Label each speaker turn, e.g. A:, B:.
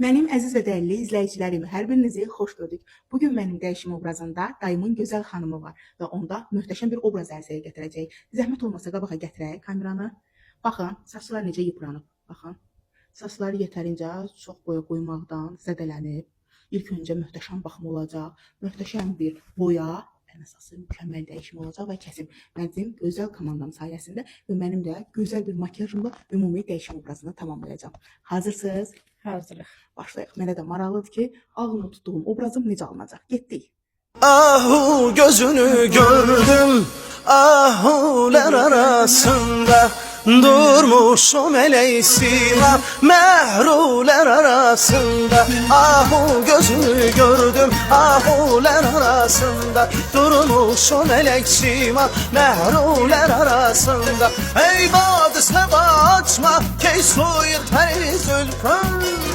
A: Mənim əziz və dəyərli izləyicilərim, hər birinizi xoş gördük. Bugün mənim dəyişim obrazında dayımın gözəl xanımı var və onda möhtəşəm bir obraz ərsəyə gətirəcək. Zəhmət olmasa qabağa gətirək kameranı. Baxın, saçlar necə yıpranıb. Baxın, saçları yetərincə çox boya qoymaqdan zədələnib. İlk öncə möhtəşəm baxım olacaq, möhtəşəm bir boya, ən əsası mükəmməl dəyişim olacaq və kəsim. Mənim gözəl komandam sayəsində və mənim də gözəl bir makyajımla ümumi dəyişim obrazını tamamlayacağım. Hazırsınız?
B: Hazırıq.
A: Başlayaq. Mənə də maraqlıdır ki, ağlımda tutduğum obrazım necə alınacaq. Getdik.
C: Ahu gözünü gördüm, ahular arasında durmuşum eleysima, mehruler arasında. Ahu gözünü gördüm, ahular arasında durmuşum eleysima, mehruler arasında. Ey badı seba açma, key soyur peri zülfün.